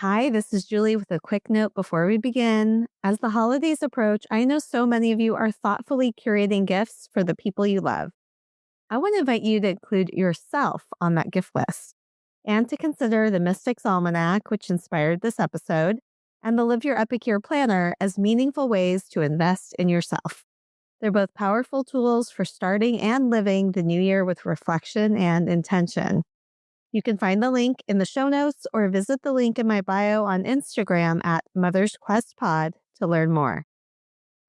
Hi, this is Julie with a quick note before we begin. As the holidays approach, I know so many of you are thoughtfully curating gifts for the people you love. I want to invite you to include yourself on that gift list and to consider the Mystics Almanac, which inspired this episode, and the Live Your Epic Year Planner as meaningful ways to invest in yourself. They're both powerful tools for starting and living the new year with reflection and intention. You can find the link in the show notes or visit the link in my bio on Instagram at Mother's Quest Pod to learn more.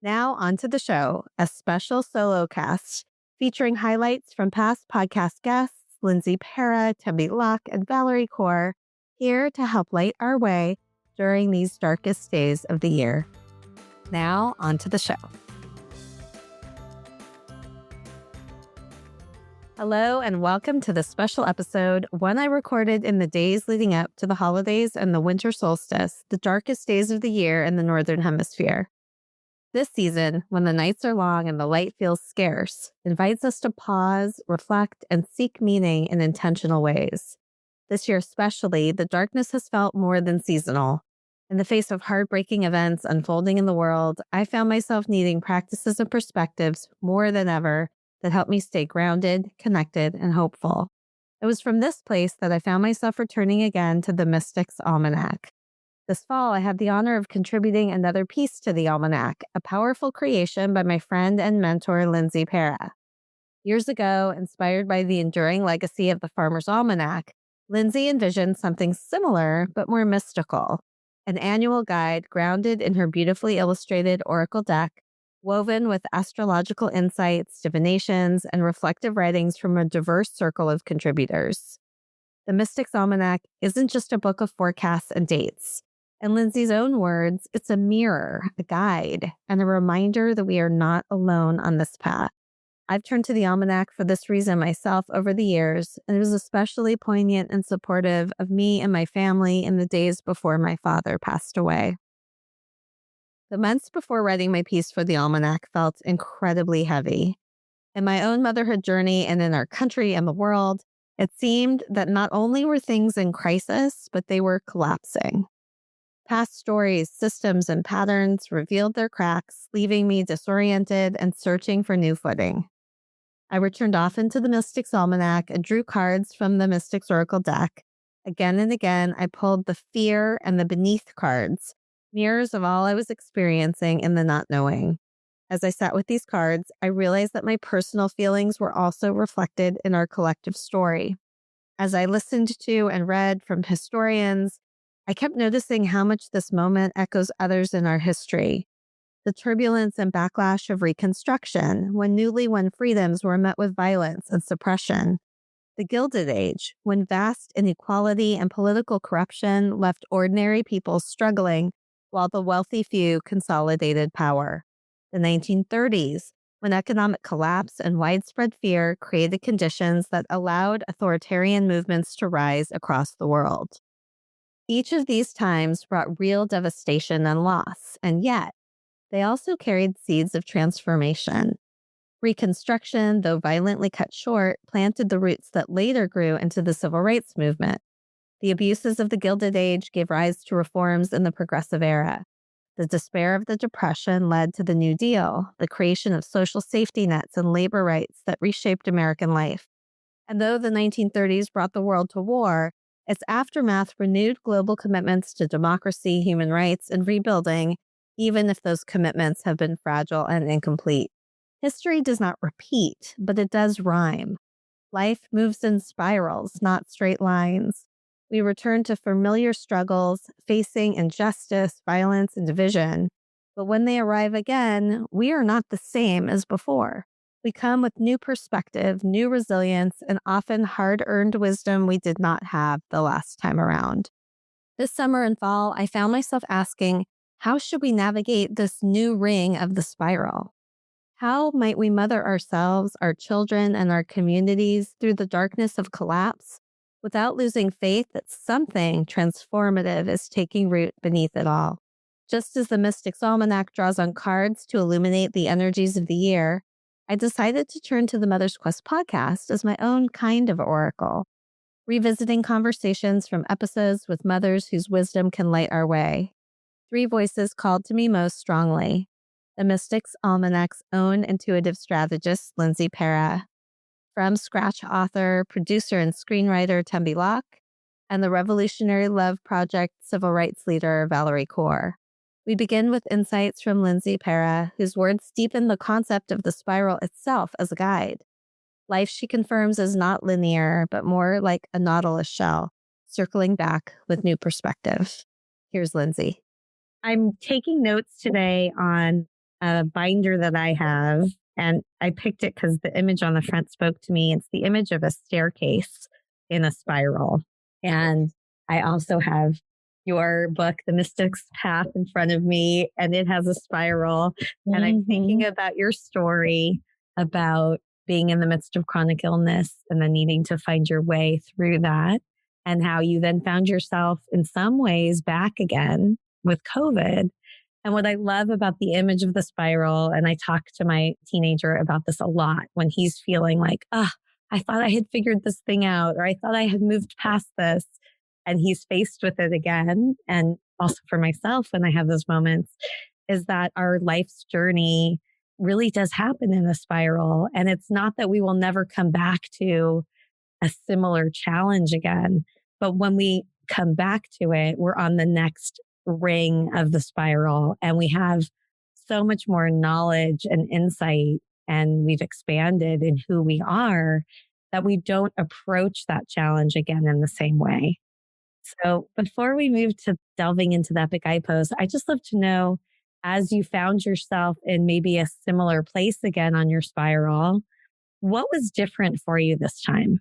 Now, on to the show, a special solo cast featuring highlights from past podcast guests Lindsay Pera, Tembi Locke, and Valerie Kaur, here to help light our way during these darkest days of the year. Now, on to the show. Hello and welcome to the special episode, one I recorded in the days leading up to the holidays and the winter solstice, the darkest days of the year in the Northern Hemisphere. This season, when the nights are long and the light feels scarce, invites us to pause, reflect, and seek meaning in intentional ways. This year especially, the darkness has felt more than seasonal. In the face of heartbreaking events unfolding in the world, I found myself needing practices and perspectives more than ever that helped me stay grounded, connected, and hopeful. It was from this place that I found myself returning again to the Mystics Almanac. This fall, I had the honor of contributing another piece to the Almanac, a powerful creation by my friend and mentor, Lindsay Pera. Years ago, inspired by the enduring legacy of the Farmers Almanac, Lindsay envisioned something similar but more mystical, an annual guide grounded in her beautifully illustrated oracle deck, woven with astrological insights, divinations, and reflective writings from a diverse circle of contributors. The Mystics Almanac isn't just a book of forecasts and dates. In Lindsay's own words, it's a mirror, a guide, and a reminder that we are not alone on this path. I've turned to the Almanac for this reason myself over the years, and it was especially poignant and supportive of me and my family in the days before my father passed away. The months before writing my piece for the Almanac felt incredibly heavy. In my own motherhood journey and in our country and the world, it seemed that not only were things in crisis, but they were collapsing. Past stories, systems, and patterns revealed their cracks, leaving me disoriented and searching for new footing. I returned often to the Mystics Almanac and drew cards from the Mystics Oracle deck. Again and again, I pulled the fear and the beneath cards, mirrors of all I was experiencing in the not knowing. As I sat with these cards, I realized that my personal feelings were also reflected in our collective story. As I listened to and read from historians, I kept noticing how much this moment echoes others in our history. The turbulence and backlash of Reconstruction, when newly won freedoms were met with violence and suppression. The Gilded Age, when vast inequality and political corruption left ordinary people struggling while the wealthy few consolidated power. The 1930s, when economic collapse and widespread fear created conditions that allowed authoritarian movements to rise across the world. Each of these times brought real devastation and loss, and yet they also carried seeds of transformation. Reconstruction, though violently cut short, planted the roots that later grew into the civil rights movement. The abuses of the Gilded Age gave rise to reforms in the Progressive Era. The despair of the Depression led to the New Deal, the creation of social safety nets and labor rights that reshaped American life. And though the 1930s brought the world to war, its aftermath renewed global commitments to democracy, human rights, and rebuilding, even if those commitments have been fragile and incomplete. History does not repeat, but it does rhyme. Life moves in spirals, not straight lines. We return to familiar struggles, facing injustice, violence, and division. But when they arrive again, we are not the same as before. We come with new perspective, new resilience, and often hard-earned wisdom we did not have the last time around. This summer and fall, I found myself asking, how should we navigate this new ring of the spiral? How might we mother ourselves, our children, and our communities through the darkness of collapse without losing faith that something transformative is taking root beneath it all? Just as the Mystics Almanac draws on cards to illuminate the energies of the year, I decided to turn to the Mother's Quest podcast as my own kind of oracle. revisiting conversations from episodes with mothers whose wisdom can light our way. Three voices called to me most strongly: the Mystics Almanac's own intuitive strategist, Lindsay Pera, from Scratch author, producer, and screenwriter Tembi Locke, and the Revolutionary Love Project civil rights leader Valerie Kaur. We begin with insights from Lindsay Pera, whose words deepen the concept of the spiral itself as a guide. Life, she confirms, is not linear, but more like a nautilus shell, circling back with new perspective. Here's Lindsay. I'm taking notes today on a binder that I have, and I picked it because the image on the front spoke to me. It's the image of a staircase in a spiral. And I also have your book, The Mystic's Path, in front of me, and it has a spiral. And I'm thinking about your story about being in the midst of chronic illness and then needing to find your way through that, and how you then found yourself in some ways back again with COVID. And what I love about the image of the spiral, and I talk to my teenager about this a lot when he's feeling like, I thought I had figured this thing out, or I thought I had moved past this, and he's faced with it again. And also for myself, when I have those moments, is that our life's journey really does happen in a spiral. And it's not that we will never come back to a similar challenge again, but when we come back to it, we're on the next ring of the spiral, and we have so much more knowledge and insight, and we've expanded in who we are, that we don't approach that challenge again in the same way. So before we move to delving into the epic guidepost, I just love to know, as you found yourself in maybe a similar place again on your spiral, what was different for you this time?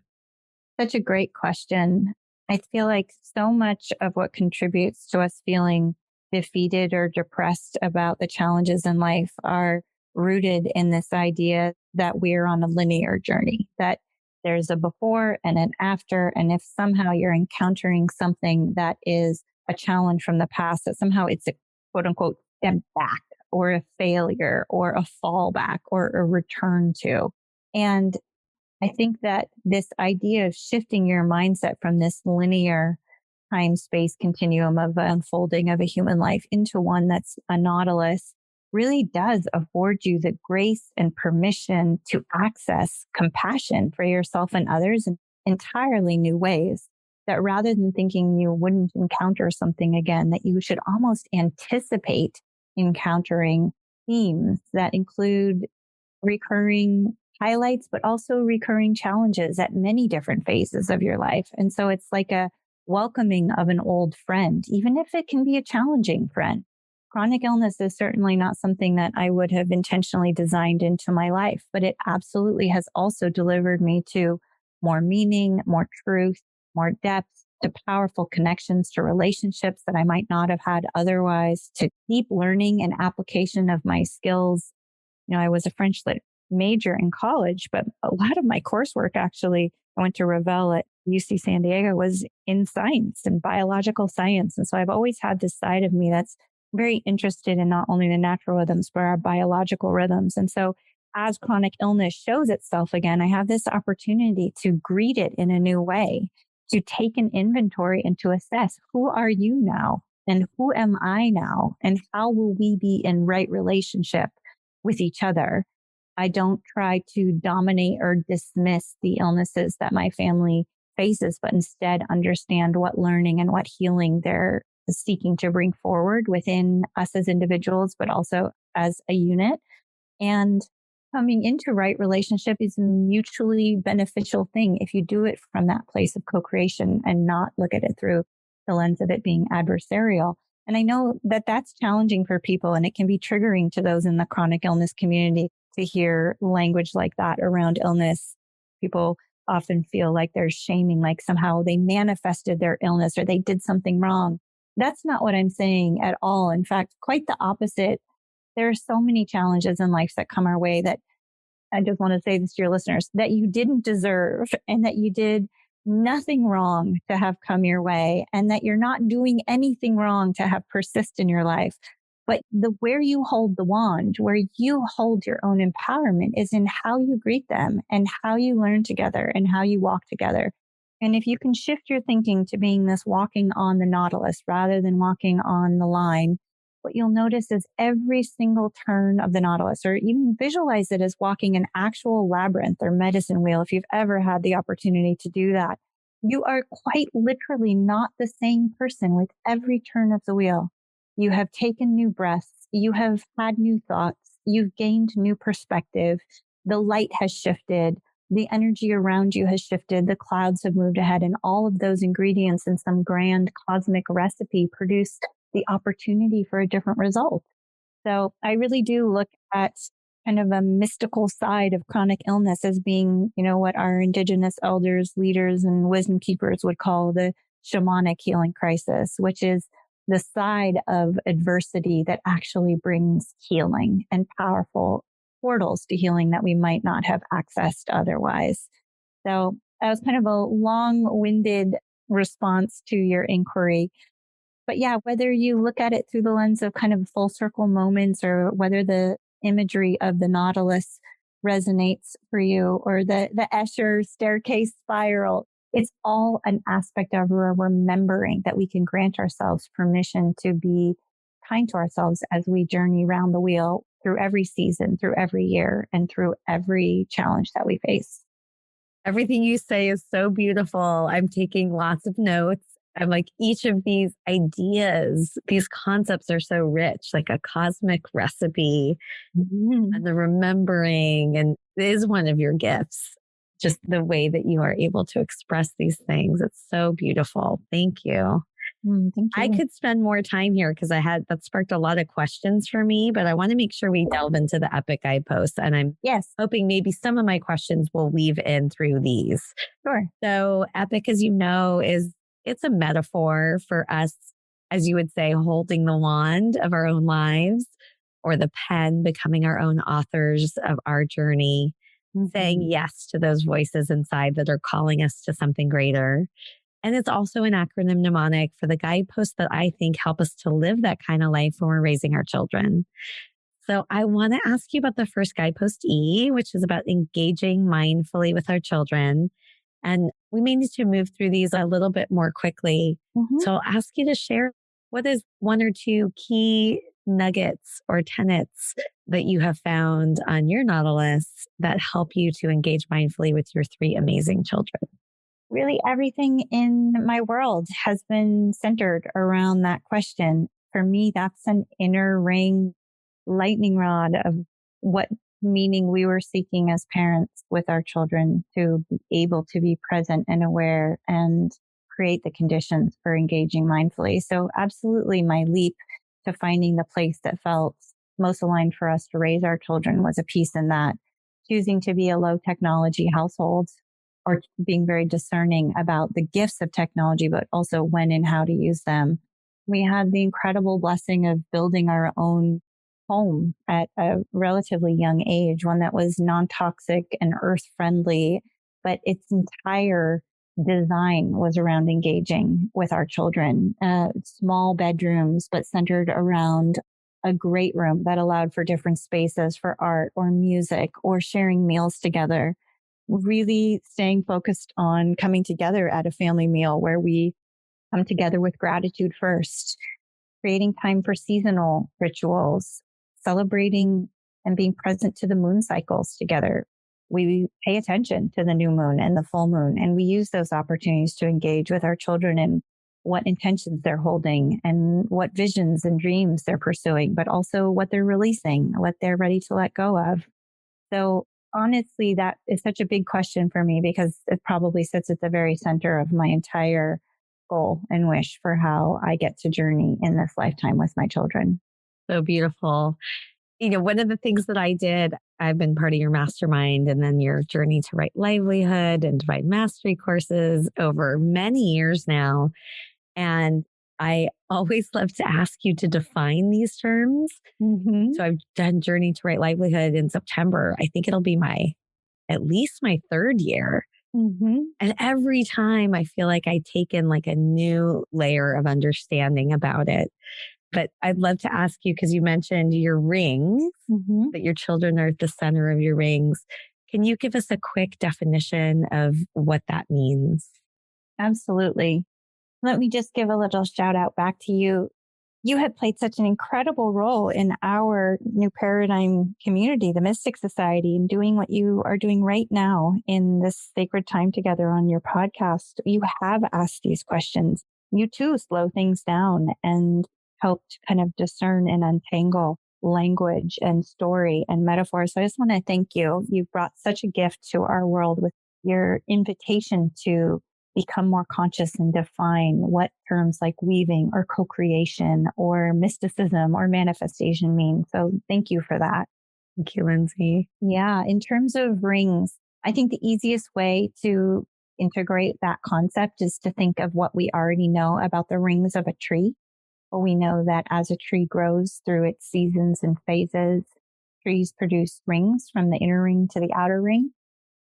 Such a great question. I feel like so much of what contributes to us feeling defeated or depressed about the challenges in life are rooted in this idea that we're on a linear journey, that there's a before and an after. And if somehow you're encountering something that is a challenge from the past, that somehow it's a quote unquote step back or a failure or a fallback or a return to. And I think that this idea of shifting your mindset from this linear time space continuum of unfolding of a human life into one that's a nautilus really does afford you the grace and permission to access compassion for yourself and others in entirely new ways. That rather than thinking you wouldn't encounter something again, that you should almost anticipate encountering themes that include recurring highlights, but also recurring challenges at many different phases of your life. And so it's like a welcoming of an old friend, even if it can be a challenging friend. Chronic illness is certainly not something that I would have intentionally designed into my life, but it absolutely has also delivered me to more meaning, more truth, more depth, to powerful connections, to relationships that I might not have had otherwise, to deep learning and application of my skills. I was a French lit major in college, but a lot of my coursework actually, I went to Revelle at UC San Diego, was in science and biological science. And so I've always had this side of me that's very interested in not only the natural rhythms, but our biological rhythms. And so as chronic illness shows itself again, I have this opportunity to greet it in a new way, to take an inventory and to assess, who are you now? And who am I now? And how will we be in right relationship with each other? I don't try to dominate or dismiss the illnesses that my family faces, but instead understand what learning and what healing they're seeking to bring forward within us as individuals, but also as a unit. And coming into right relationship is a mutually beneficial thing if you do it from that place of co-creation and not look at it through the lens of it being adversarial. And I know that that's challenging for people, and it can be triggering to those in the chronic illness community to hear language like that around illness. People often feel like they're shaming, like somehow they manifested their illness or they did something wrong. That's not what I'm saying at all. In fact, quite the opposite. There are so many challenges in life that come our way that I just want to say this to your listeners, that you didn't deserve and that you did nothing wrong to have come your way, and that you're not doing anything wrong to have persist in your life. But where you hold the wand, where you hold your own empowerment is in how you greet them and how you learn together and how you walk together. And if you can shift your thinking to being this walking on the Nautilus rather than walking on the line, what you'll notice is every single turn of the Nautilus, or even visualize it as walking an actual labyrinth or medicine wheel, if you've ever had the opportunity to do that, you are quite literally not the same person with every turn of the wheel. You have taken new breaths. You have had new thoughts. You've gained new perspective. The light has shifted. The energy around you has shifted. The clouds have moved ahead, and all of those ingredients in some grand cosmic recipe produce the opportunity for a different result. So I really do look at kind of a mystical side of chronic illness as being, what our indigenous elders, leaders, and wisdom keepers would call the shamanic healing crisis, which is the side of adversity that actually brings healing and powerful portals to healing that we might not have accessed otherwise. So that was kind of a long-winded response to your inquiry. But yeah, whether you look at it through the lens of kind of full circle moments, or whether the imagery of the Nautilus resonates for you, or the Escher staircase spiral, it's all an aspect of remembering that we can grant ourselves permission to be kind to ourselves as we journey around the wheel through every season, through every year, and through every challenge that we face. Everything you say is so beautiful. I'm taking lots of notes. I'm like, each of these ideas, these concepts are so rich, like a cosmic recipe and the remembering. And it is one of your gifts, just the way that you are able to express these things. It's so beautiful. Thank you. Thank you. I could spend more time here because that sparked a lot of questions for me, but I want to make sure we delve into the epic guideposts. And I'm hoping maybe some of my questions will weave in through these. Sure. So epic, as you know, it's a metaphor for us, as you would say, holding the wand of our own lives, or the pen, becoming our own authors of our journey, saying yes to those voices inside that are calling us to something greater. And it's also an acronym mnemonic for the guideposts that I think help us to live that kind of life when we're raising our children. So I want to ask you about the first guidepost, E, which is about engaging mindfully with our children. And we may need to move through these a little bit more quickly. So I'll ask you to share, what is one or two key nuggets or tenets that you have found on your Nautilus that help you to engage mindfully with your three amazing children? Really, everything in my world has been centered around that question. For me, that's an inner ring lightning rod of what meaning we were seeking as parents with our children, to be able to be present and aware and create the conditions for engaging mindfully. So absolutely, my leap to finding the place that felt most aligned for us to raise our children was a piece in that. Choosing to be a low technology household, or being very discerning about the gifts of technology, but also when and how to use them. We had the incredible blessing of building our own home at a relatively young age, one that was non-toxic and earth friendly, but its entire design was around engaging with our children. Small bedrooms, but centered around a great room that allowed for different spaces for art or music or sharing meals together. Really staying focused on coming together at a family meal where we come together with gratitude first, creating time for seasonal rituals, celebrating and being present to the moon cycles together. We pay attention to the new moon and the full moon, and we use those opportunities to engage with our children and what intentions they're holding and what visions and dreams they're pursuing, but also what they're releasing, what they're ready to let go of. So honestly, that is such a big question for me, because it probably sits at the very center of my entire goal and wish for how I get to journey in this lifetime with my children. So beautiful. One of the things that I did, I've been part of your mastermind and then your journey to right livelihood and divine mastery courses over many years now. And I always love to ask you to define these terms. So I've done Journey to Right Livelihood in September. I think it'll be at least my third year. And every time I feel like I take in like a new layer of understanding about it. But I'd love to ask you, because you mentioned your rings, that your children are at the center of your rings. Can you give us a quick definition of what that means? Absolutely. Let me just give a little shout out back to you. You have played such an incredible role in our new paradigm community, the Mystic Society, and doing what you are doing right now in this sacred time together on your podcast. You have asked these questions. You too slow things down and helped kind of discern and untangle language and story and metaphor. So I just want to thank you. You brought such a gift to our world with your invitation to become more conscious and define what terms like weaving or co-creation or mysticism or manifestation mean. So thank you for that. Thank you, Lindsay. Yeah. In terms of rings, I think the easiest way to integrate that concept is to think of what we already know about the rings of a tree. Well, we know that as a tree grows through its seasons and phases, trees produce rings from the inner ring to the outer ring.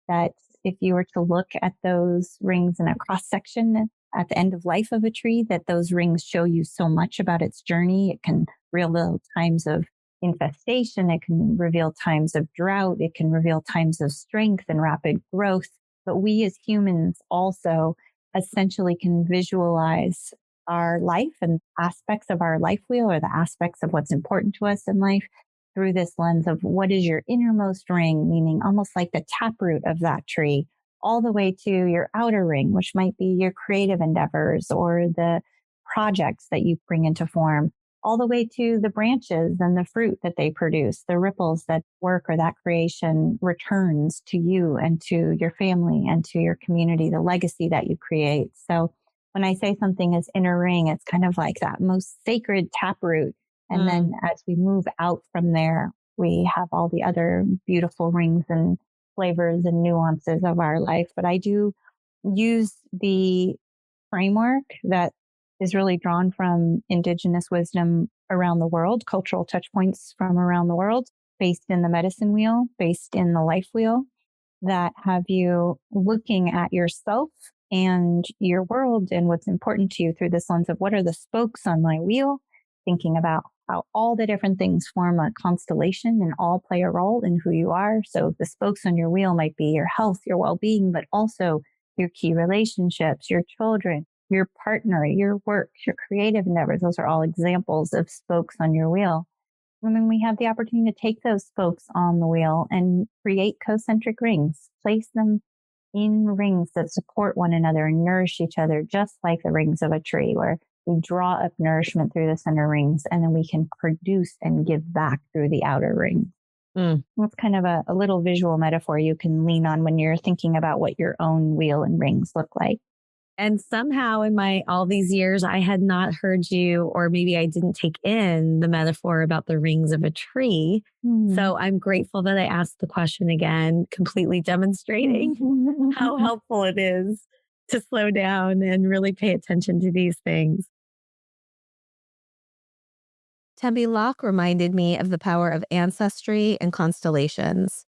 That if you were to look at those rings in a cross section at the end of life of a tree, that those rings show you so much about its journey. It can reveal times of infestation. It can reveal times of drought. It can reveal times of strength and rapid growth. But we as humans also essentially can visualize our life and aspects of our life wheel, or the aspects of what's important to us in life, through this lens of what is your innermost ring, meaning almost like the taproot of that tree, all the way to your outer ring, which might be your creative endeavors or the projects that you bring into form, all the way to the branches and the fruit that they produce, the ripples that work or that creation returns to you and to your family and to your community, the legacy that you create. So when I say something is inner ring, it's kind of like that most sacred taproot. And then as we move out from there, we have all the other beautiful rings and flavors and nuances of our life. But I do use the framework that is really drawn from indigenous wisdom around the world, cultural touch points from around the world, based in the medicine wheel, based in the life wheel, that have you looking at yourself and your world and what's important to you through this lens of what are the spokes on my wheel, thinking about how all the different things form a constellation and all play a role in who you are. So the spokes on your wheel might be your health, your well-being, but also your key relationships, your children, your partner, your work, your creative endeavors. Those are all examples of spokes on your wheel. And then we have the opportunity to take those spokes on the wheel and create concentric rings, place them in rings that support one another and nourish each other, just like the rings of a tree, where we draw up nourishment through the center rings, and then we can produce and give back through the outer ring. That's kind of a little visual metaphor you can lean on when you're thinking about what your own wheel and rings look like. And somehow in all these years, I had not heard you, or maybe I didn't take in the metaphor about the rings of a tree. So I'm grateful that I asked the question again, completely demonstrating how helpful it is to slow down and really pay attention to these things. Tembi Locke reminded me of the power of ancestry and constellations.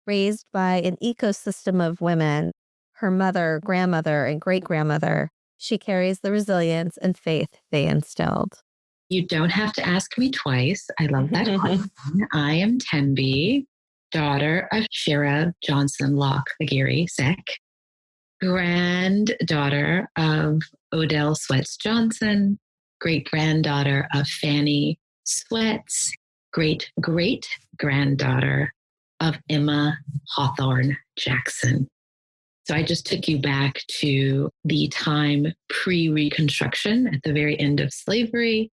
Raised by an ecosystem of women, her mother, grandmother, and great-grandmother, she carries the resilience and faith they instilled. You don't have to ask me twice. I love that question. I am Tembi, daughter of Shira Johnson Locke Aguirre Sek, granddaughter of Odell Sweats Johnson, great-granddaughter of Fanny Sweats, great-great-granddaughter of Emma Hawthorne Jackson. So I just took you back to the time pre-Reconstruction at the very end of slavery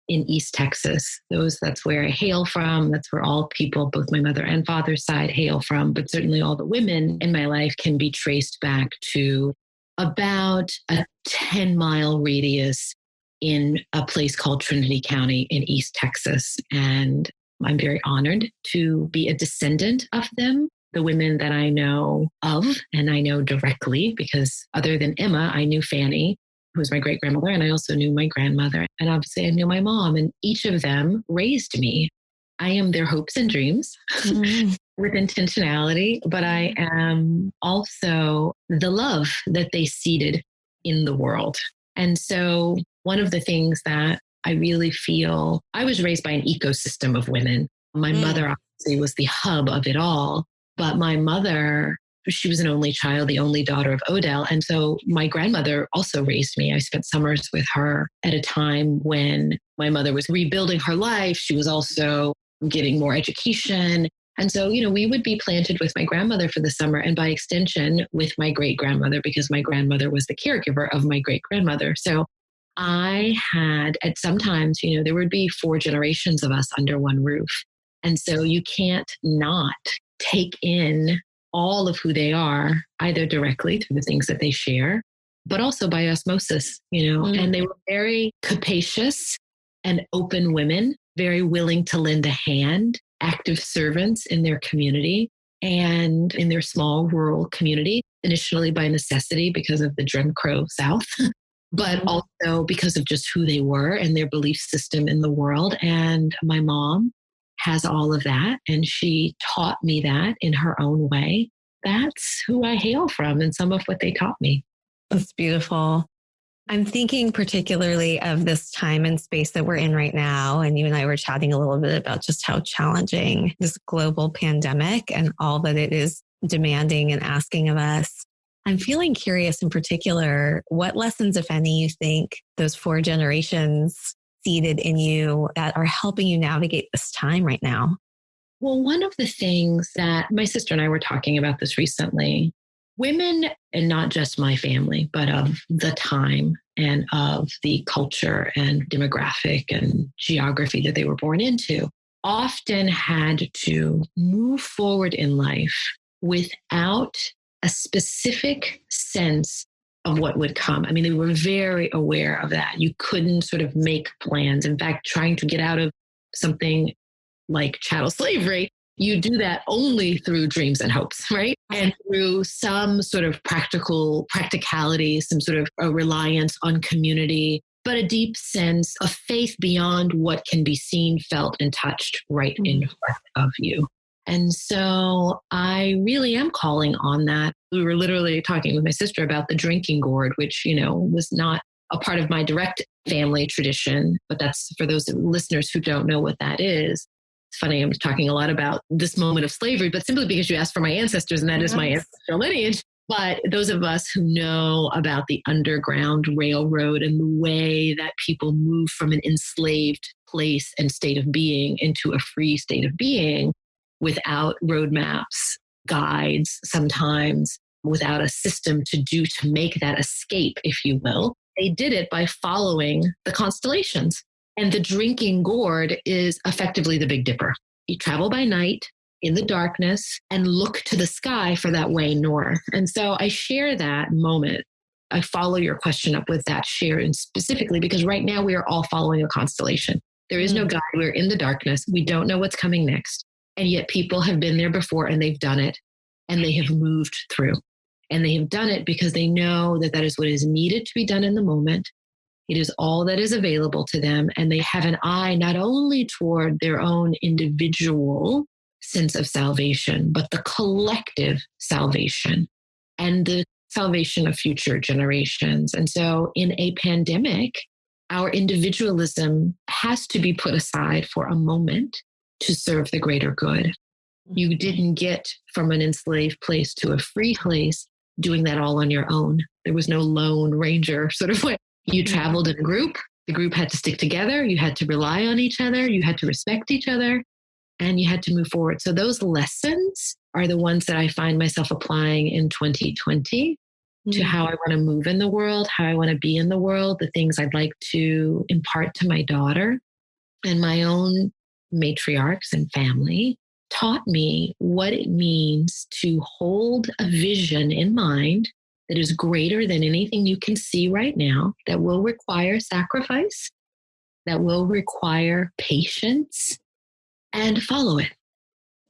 in East Texas. That's where I hail from. That's where all people, both my mother and father's side, hail from. But certainly all the women in my life can be traced back to about a 10-mile radius in a place called Trinity County in East Texas. And I'm very honored to be a descendant of them. The women that I know of, and I know directly, because other than Emma, I knew Fanny, who was my great-grandmother, and I also knew my grandmother. And obviously I knew my mom, and each of them raised me. I am their hopes and dreams with intentionality, but I am also the love that they seeded in the world. And so one of the things that I really feel, I was raised by an ecosystem of women. My mother obviously was the hub of it all. But my mother, she was an only child, the only daughter of Odell. And so my grandmother also raised me. I spent summers with her at a time when my mother was rebuilding her life. She was also getting more education. And so, we would be planted with my grandmother for the summer, and by extension with my great grandmother, because my grandmother was the caregiver of my great grandmother. So I had, at sometimes, there would be 4 generations of us under one roof. And so you can't not take in all of who they are, either directly through the things that they share, but also by osmosis, and they were very capacious and open women, very willing to lend a hand, active servants in their community and in their small rural community, initially by necessity because of the Jim Crow South, but also because of just who they were and their belief system in the world. And my mom has all of that, and she taught me that in her own way. That's who I hail from and some of what they taught me. That's beautiful. I'm thinking particularly of this time and space that we're in right now. And you and I were chatting a little bit about just how challenging this global pandemic and all that it is demanding and asking of us. I'm feeling curious in particular, what lessons, if any, you think those 4 generations seeded in you that are helping you navigate this time right now? Well, one of the things that my sister and I were talking about this recently, women, and not just my family, but of the time and of the culture and demographic and geography that they were born into, often had to move forward in life without a specific sense of what would come. I mean, they were very aware of that. You couldn't sort of make plans. In fact, trying to get out of something like chattel slavery, you do that only through dreams and hopes, right? And through some sort of practicality, some sort of a reliance on community, but a deep sense of faith beyond what can be seen, felt, and touched right in front of you. And so I really am calling on that. We were literally talking with my sister about the drinking gourd, which, was not a part of my direct family tradition, but that's for those listeners who don't know what that is. It's funny, I'm talking a lot about this moment of slavery, but simply because you asked for my ancestors, and that is my ancestral lineage. But those of us who know about the Underground Railroad and the way that people move from an enslaved place and state of being into a free state of being without roadmaps, guides, sometimes without a system to make that escape, if you will. They did it by following the constellations. And the drinking gourd is effectively the Big Dipper. You travel by night in the darkness and look to the sky for that way north. And so I share that moment. I follow your question up with that share, and specifically because right now we are all following a constellation. There is no guide. We're in the darkness. We don't know what's coming next. And yet people have been there before and they've done it and they have moved through. And they have done it because they know that that is what is needed to be done in the moment. It is all that is available to them. And they have an eye not only toward their own individual sense of salvation, but the collective salvation and the salvation of future generations. And so in a pandemic, our individualism has to be put aside for a moment to serve the greater good. You didn't get from an enslaved place to a free place doing that all on your own. There was no lone ranger sort of way. You traveled in a group. The group had to stick together. You had to rely on each other. You had to respect each other, and you had to move forward. So those lessons are the ones that I find myself applying in 2020 to how I want to move in the world, how I want to be in the world, the things I'd like to impart to my daughter. And my own matriarchs and family taught me what it means to hold a vision in mind that is greater than anything you can see right now, that will require sacrifice, that will require patience, and follow it.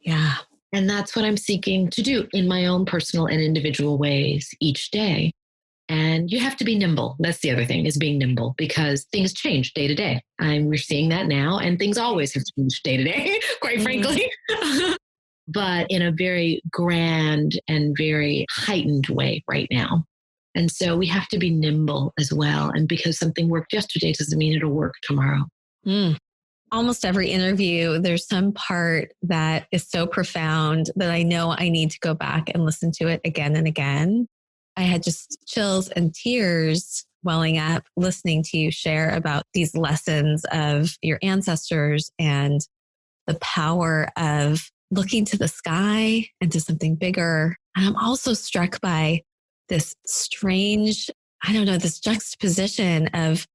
Yeah. And that's what I'm seeking to do in my own personal and individual ways each day. And you have to be nimble. That's the other thing, is being nimble, because things change day to day. We're seeing that now, and things always have changed day to day, quite frankly. But in a very grand and very heightened way right now. And so we have to be nimble as well. And because something worked yesterday doesn't mean it'll work tomorrow. almost every interview, there's some part that is so profound that I know I need to go back and listen to it again and again. I had just chills and tears welling up listening to you share about these lessons of your ancestors and the power of looking to the sky and to something bigger. And I'm also struck by this strange, this juxtaposition of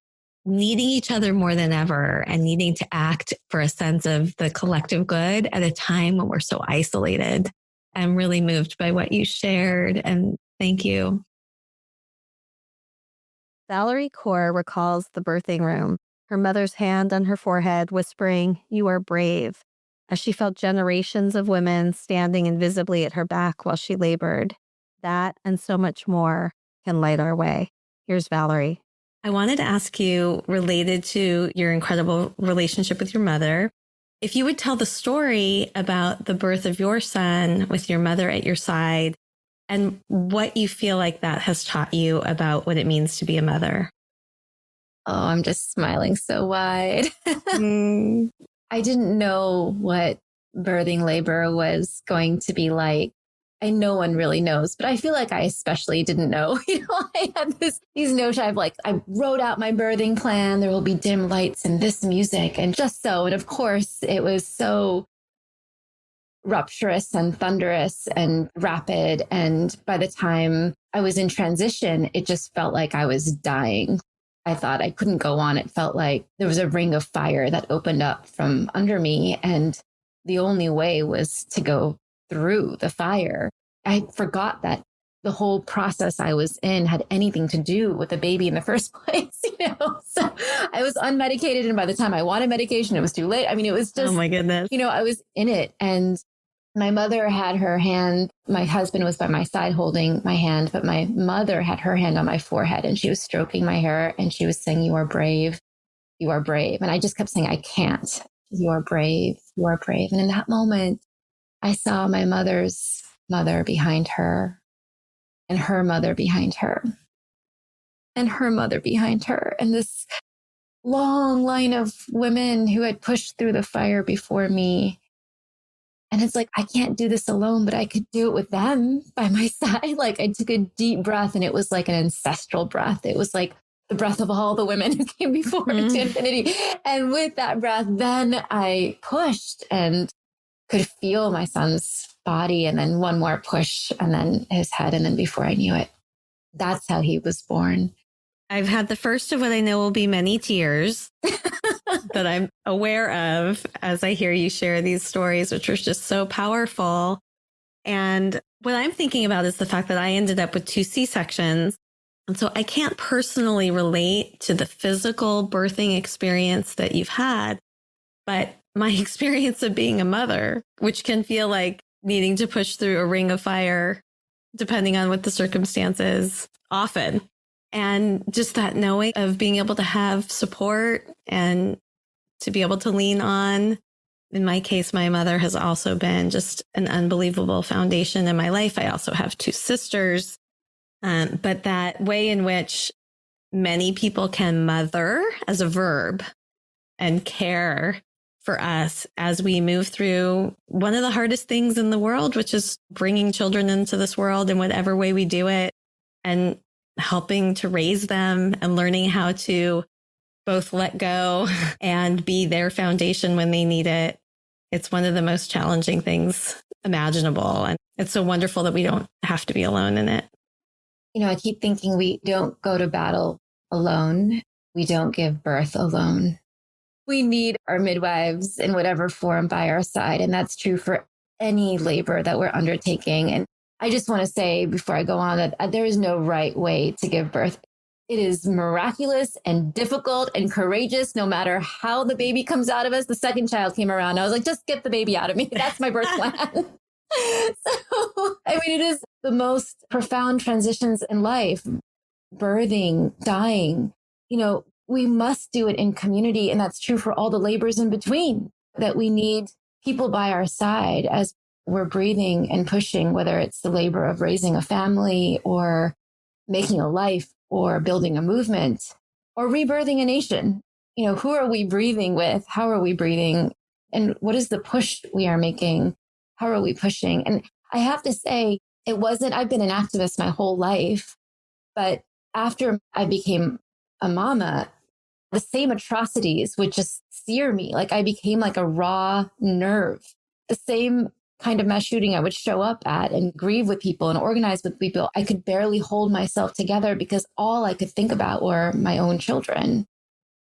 needing each other more than ever and needing to act for a sense of the collective good at a time when we're so isolated. I'm really moved by what you shared, and thank you. Valerie Kaur recalls the birthing room, her mother's hand on her forehead whispering, "You are brave," as she felt generations of women standing invisibly at her back while she labored. That and so much more can light our way. Here's Valerie. I wanted to ask you, related to your incredible relationship with your mother, if you would tell the story about the birth of your son with your mother at your side and what you feel like that has taught you about what it means to be a mother. Oh, I'm just smiling so wide. I didn't know what birthing labor was going to be like. No one really knows, but I feel like I especially didn't know. I had these notions. I wrote out my birthing plan. There will be dim lights and this music and just so. And of course, it was so rupturous and thunderous and rapid. And by the time I was in transition, it just felt like I was dying. I thought I couldn't go on. It felt like there was a ring of fire that opened up from under me. And the only way was to go through the fire. I forgot that the whole process I was in had anything to do with the baby in the first place, So I was unmedicated. And by the time I wanted medication, it was too late. It was just, oh my goodness. I was in it. And my mother had her hand, my husband was by my side holding my hand, but my mother had her hand on my forehead and she was stroking my hair and she was saying, "You are brave. You are brave." And I just kept saying, "I can't. You are brave. You are brave." And in that moment, I saw my mother's mother behind her and her mother behind her and her mother behind her. And this long line of women who had pushed through the fire before me. And it's like, I can't do this alone, but I could do it with them by my side. I took a deep breath and it was like an ancestral breath. It was like the breath of all the women who came before to infinity. And with that breath, then I pushed and could feel my son's body and then one more push and then his head. And then before I knew it, that's how he was born. I've had the first of what I know will be many tears that I'm aware of as I hear you share these stories, which are just so powerful. And what I'm thinking about is the fact that I ended up with 2 C-sections. And so I can't personally relate to the physical birthing experience that you've had, but my experience of being a mother, which can feel like needing to push through a ring of fire, depending on what the circumstances, often. And just that knowing of being able to have support and to be able to lean on. In my case, my mother has also been just an unbelievable foundation in my life. I also have 2 sisters. But that way in which many people can mother as a verb and care for us as we move through one of the hardest things in the world, which is bringing children into this world in whatever way we do it and helping to raise them and learning how to both let go and be their foundation when they need it. It's one of the most challenging things imaginable. And it's so wonderful that we don't have to be alone in it. I keep thinking we don't go to battle alone. We don't give birth alone. We need our midwives in whatever form by our side. And that's true for any labor that we're undertaking. And I just want to say before I go on that there is no right way to give birth. It is miraculous and difficult and courageous, no matter how the baby comes out of us. The second child came around. I was like, just get the baby out of me. That's my birth plan. So, it is the most profound transitions in life, birthing, dying. We must do it in community. And that's true for all the labors in between, that we need people by our side as we're breathing and pushing, whether it's the labor of raising a family or making a life or building a movement or rebirthing a nation. who are we breathing with? How are we breathing? And what is the push we are making? How are we pushing? And I have to say, I've been an activist my whole life, but after I became a mama, the same atrocities would just sear me. Like I became like a raw nerve. The same kind of mass shooting I would show up at and grieve with people and organize with people. I could barely hold myself together because all I could think about were my own children.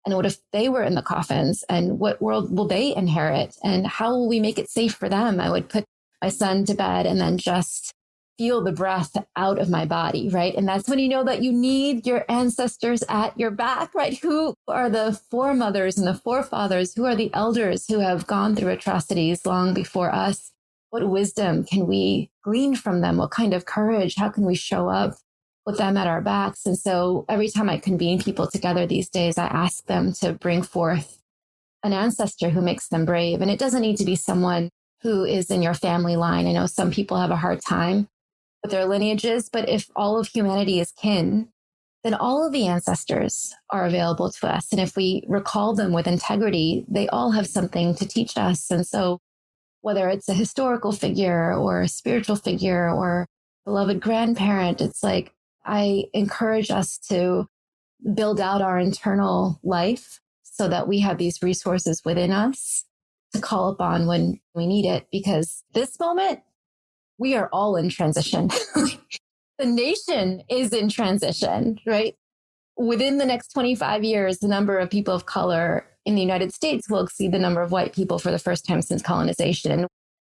And what if they were in the coffins, and what world will they inherit, and how will we make it safe for them? I would put my son to bed and then just feel the breath out of my body, right? And that's when you know that you need your ancestors at your back, right? Who are the foremothers and the forefathers? Who are the elders who have gone through atrocities long before us? What wisdom can we glean from them? What kind of courage? How can we show up with them at our backs? And so every time I convene people together these days, I ask them to bring forth an ancestor who makes them brave. And it doesn't need to be someone who is in your family line. I know some people have a hard time with their lineages, but if all of humanity is kin, then all of the ancestors are available to us. And if we recall them with integrity, they all have something to teach us. And so whether it's a historical figure or a spiritual figure or beloved grandparent, it's like I encourage us to build out our internal life so that we have these resources within us to call upon when we need it. Because this moment, we are all in transition. The nation is in transition, right? Within the next 25 years, the number of people of color in the United States will exceed the number of white people for the first time since colonization.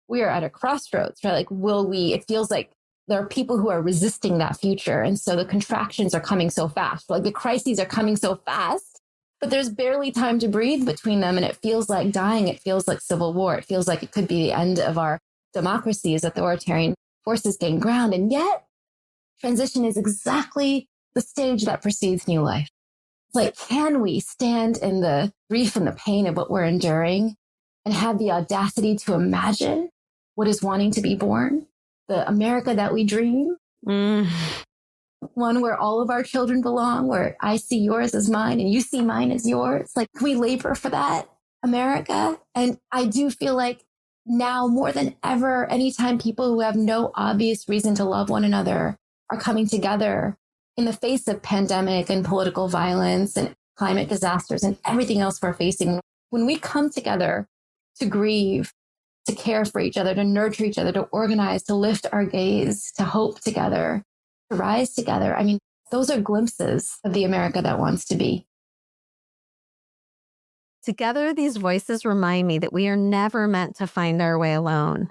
We are at a crossroads, right? Like, it feels like there are people who are resisting that future. And so the contractions are coming so fast, like the crises are coming so fast, but there's barely time to breathe between them. And it feels like dying. It feels like civil war. It feels like it could be the end of our democracy as authoritarian forces gain ground. And yet transition is exactly the stage that precedes new life. It's like, can we stand in the grief and the pain of what we're enduring and have the audacity to imagine what is wanting to be born? The America that we dream. One where all of our children belong, where I see yours as mine and you see mine as yours. Like, can we labor for that America? And I do feel like now more than ever, anytime people who have no obvious reason to love one another are coming together in the face of pandemic and political violence and climate disasters and everything else we're facing, when we come together to grieve, to care for each other, to nurture each other, to organize, to lift our gaze, to hope together, to rise together. I mean, those are glimpses of the America that wants to be. Together, these voices remind me that we are never meant to find our way alone.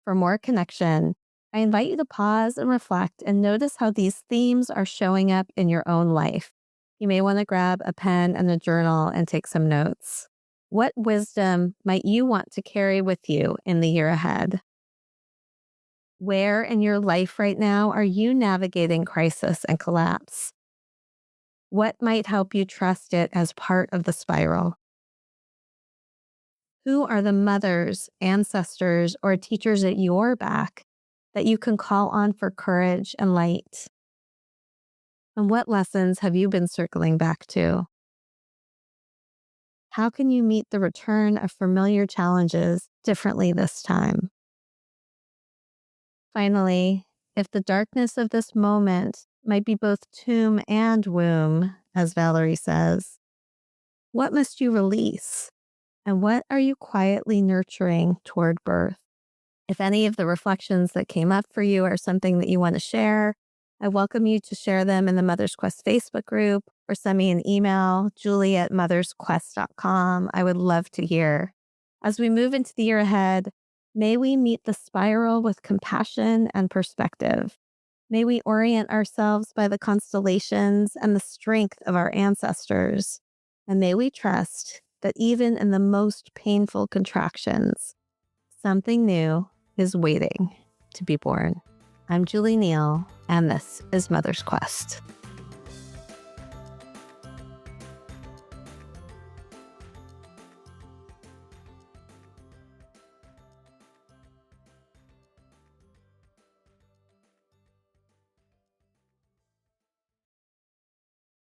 For more connection, I invite you to pause and reflect and notice how these themes are showing up in your own life. You may want to grab a pen and a journal and take some notes. What wisdom might you want to carry with you in the year ahead? Where in your life right now are you navigating crisis and collapse? What might help you trust it as part of the spiral? Who are the mothers, ancestors, or teachers at your back that you can call on for courage and light? And what lessons have you been circling back to? How can you meet the return of familiar challenges differently this time? Finally, if the darkness of this moment might be both tomb and womb, as Valerie says, what must you release? And what are you quietly nurturing toward birth? If any of the reflections that came up for you are something that you want to share, I welcome you to share them in the Mother's Quest Facebook group or send me an email, julie@mothersquest.com. I would love to hear. As we move into the year ahead, may we meet the spiral with compassion and perspective. May we orient ourselves by the constellations and the strength of our ancestors. And may we trust that even in the most painful contractions, something new is waiting to be born. I'm Julie Neal, and this is Mother's Quest.